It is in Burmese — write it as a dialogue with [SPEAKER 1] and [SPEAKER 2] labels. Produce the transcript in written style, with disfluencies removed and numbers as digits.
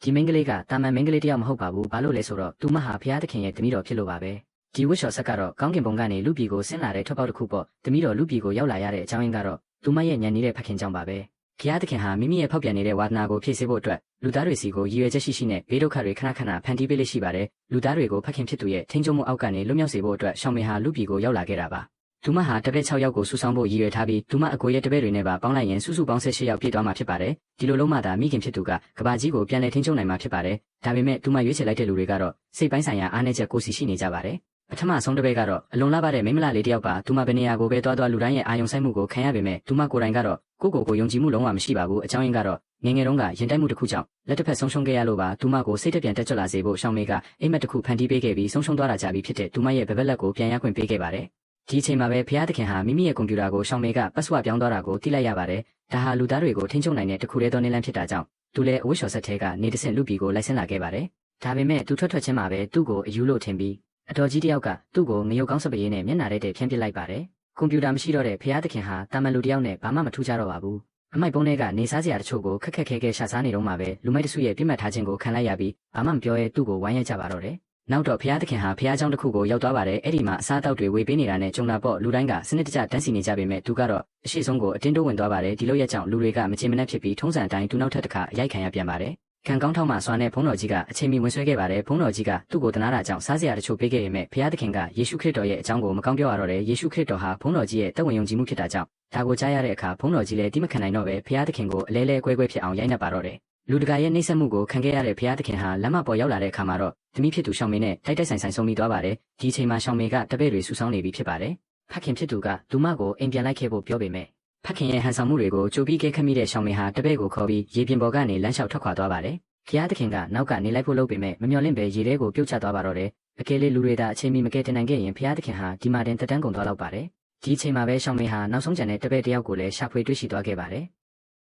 [SPEAKER 1] ဒီမင်းကလေးကတာမန်မင်းကလေးတယောက်မဟုတ်ပါဘူးဘာလို့လဲဆိုတော့သူမဟာဖျားသခင်ရဲ့တမီးတော်ဖြစ်လို့ပါပဲဒီဝတ်လျှော်ဆက်ကတော့ကောင်းကင်ဘုံကနေလူပြည်ကိုဆင်းလာတဲ့ထွက်ပေါက်တစ်ခုပေါ့တမီးတော်လူပြည်ကိုရောက်လာရတဲ့အကြောင်းရင်းကတော့သူမရဲ့ညံနေတဲ့ဖခင်ကြောင့်ပါပဲဖျားသခင်ဟာမိမိရဲ့ဖောက်ပြန်နေတဲ့ဝါသနာကိုဖြည့်ဆည်းဖို့အတွက်လူသားတွေစီကိုရည်ရွယ်ချက်ရှိနဲ့ဘေးဒုက္ခတွေခဏခဏဖန်တီးပေးလိမ့်ရှိပါတယ်လူသားတွေကိုဖခင်ဖြစ်သူရဲ့ထိန်းချုပ်မှုအောက်ကနေလွတ်မြောက်စေဖို့အတွက်ရှောင်းမေဟာလူပြည်ကိုရောက်လာခဲ့တာပါသူမဟာတပည့်6ယောက်ကိုစုဆောင်းဖို့ရည်ရွယ်ထားပြီးသူမအကိုရဲ့တပည့်တွေနဲ့ပါပေါင်းလိုက်ရင်စုစုပေါင်း18ယောက်ပြည့်သွားမှာဖြစ်ပါတယ်ဒီလိုလုံးမှသာမိခင်ဖြစ်သူကကဘာကြီးကိုပြန်လည်ထိန်းချုပ်နိုင်မှာဖြစ်ပါတယ်ဒါပေမဲ့သူမရွေးချယ်လိုက်တဲ့လူတွေကတော့စိတ်ပိုင်းဆိုင်ရာအားနည်းချက်ကိုစီရှိနေကြပါတယ်ပထမဆုံးတပည့်ကတော့အလွန်လာပါတဲ့မိမလာလေးတယောက်ပါသူမဘယ်နေရာကိုပဲသွားလူတိုင်းရဲ့အာယုံဆိုင်မှုကိုခံရပေမဲ့သူမကိုယ်တိုင်ကတော့ကိုယုံကြည်မှုလုံးဝမရှိပါဘူးအကြောင်းရင်းကတော့ငငယ်တုန်းကရင်တိုက်မှုတစ်ခုကြောင့်လက်တစ်ဖက်ဆုံးရှုံးခဲ့ရလို့ပါသူမကိုစိတ်တပြန်တက်ကြွလာစေဖို့ရှောင်းမေကအိမ်မက်တစ်ခုဖန်တီးပေးခဲ့ပြီးဆုံးရှုံးသွားတာကြပြီဖြစ်တဲ့သူမရဲ့ဘက်လက်ကိုပြန်ရခွင့်ပေးခဲ့ပါတယ်ဒီအချိန်မှာပဲဖျားသခင်ဟာမိမိရဲ့ကွန်ပျူတာကိုရှောင်းမေကပတ်စဝါပြောင်းသွားတာကိုသိလိုက်ရပါတယ်ဒါဟာလူသားတွေကိုထိန်းချုပ်နိုင်တဲ့တစ်ခုတည်းသောနည်းလမ်းဖြစ်တာကြောင့်သူလည်းအဝတ်လျှော်ဆက်ထဲကနေတဆင့်လူပြည်ကိုလိုက်ဆင်းလာခဲ့ပါတယ်ဒါပေမဲ့သူထွက်ချင်းမှာပဲသူ့ကိုအယူလို့ထင်ပြီးအတော်ကြီးတယောက်ကသူ့ကိုငရုတ်ကောင်းစပရေးနဲ့မျက်နှာထဲဖြန်းပစ်လိုက်ပါတယ်ကွန်ပျူတာမရှိတော့တဲ့ဖျားသခင်ဟာတာမန်လူတယောက်နဲ့ဘာမှမထူးခြားတော့ပါဘူးအမိုက်ပုံးထဲကနေစားစရာတချို့ကိုခက်ခဲရှာစားနေတော့မှပဲလူမိုက်တစုရဲ့ပြစ်မှတ်ထားခြင်းကိုခံလိုက်ရပြီးဘာမှမပြောရဲသူ့ကိုဝိုင်းရကြပါတော့တယ်နောက်တော့ဖျားသခင်ဟာဖျားเจ้าတစ်ခုကိုရောက်သွားပါတယ်အဲ့ဒီမှာအစားအသောက်တွေဝေပေးနေတာနဲ့ကြုံတာပေါ့လူတိုင်းကစနစ်တကျတန်းစီနေကြပေမဲ့သူကတော့အရှိဆုံးကိုအတင်းတိုးဝင်သွားပါတယ်ဒီလိုရဲ့ကြောင့်လူတွေကမချင်မနှက်ဖြစ်ပြီးထုံးစံအတိုင်းသူနောက်ထပ်တစ်ခါအရိုက်ခံရပြန်ပါတယ်ခံကောင်းထောက်မှစွာနဲ့ဘုန်းတော်ကြီးကအချိန်မီဝင်ဆွဲခဲ့ပါတယ်ဘုန်းတော်ကြီးကသူ့ကိုတနာတာကြောင့်စားစရာတချို့ပေးခဲ့ပေမဲ့ဖျားသခင်ကယေရှုခရစ်တော်ရဲ့အကြောင်းကိုမကောင်းပြောရတော့တယ်ယေရှုခရစ်တော်ဟာဘုန်းတော်ကြီးရဲ့တက်ဝင်ယုံကြည်မှုဖြစ်တာကြောင့်ဒါကိုကြားရတဲ့အခါဘုန်းတော်ကြီးလည်းတိမခံနိုင်တော့ပဲဖျားသခင်ကိုအလဲလဲကွဲဖြစ်အောင်ရိုက်နှက်ပါတော့တယ်လူတကာရဲ့နှိမ့်ဆက်မှုကိုခံခဲ့ရတဲ့ဖျားသခင်ဟာလမ်းမပေါ်ရောက်လာတဲ့အခါမှာတော့သမီးဖြစ်သူရှောင်းမေနဲ့တိုက်ဆိုင်ဆုံးမိသွားပါတယ်ဒီအချိန်မှာရှောင်းမေကတပည့်တွေဆူဆောင်းနေပြီဖြစ်ပါတယ်ဖခင်ဖြစ်သူကသူမကိုအိမ်ပြန်လိုက်ခဲ့ဖို့ပြောပေမဲ့ဖခင်ရဲ့ဟန်ဆောင်မှုတွေကိုကြိုပြီးခဲခတ်မိတဲ့ရှောင်းမေဟာတပည့်ကိုခေါ်ပြီးရေပြင်ပေါ်ကနေလမ်းလျှောက်ထွက်ခွာသွားပါတယ်ဖျားသခင်ကနောက်ကနေလိုက်ဖို့လုပ်ပေမဲ့မမျှော်လင့်ပဲရေထဲကိုပြုတ်ကျသွားပါတော့တယ်အကယ်လေးလူတွေသာအချိန်မီမကယ်တင်နိုင်ခဲ့ရင်ဖျားသခင်ဟာဒီမှာတင်တက်တန်းကုန်သွားတော့ပါတယ်ဒီအချိန်မှာပဲရှောင်းမေဟာနောက်ဆုံးကျန်တဲ့တပည့်တယောက်ကိုလည်းရှာဖွေတွေ့ရှိသွားခဲ့ပါတယ်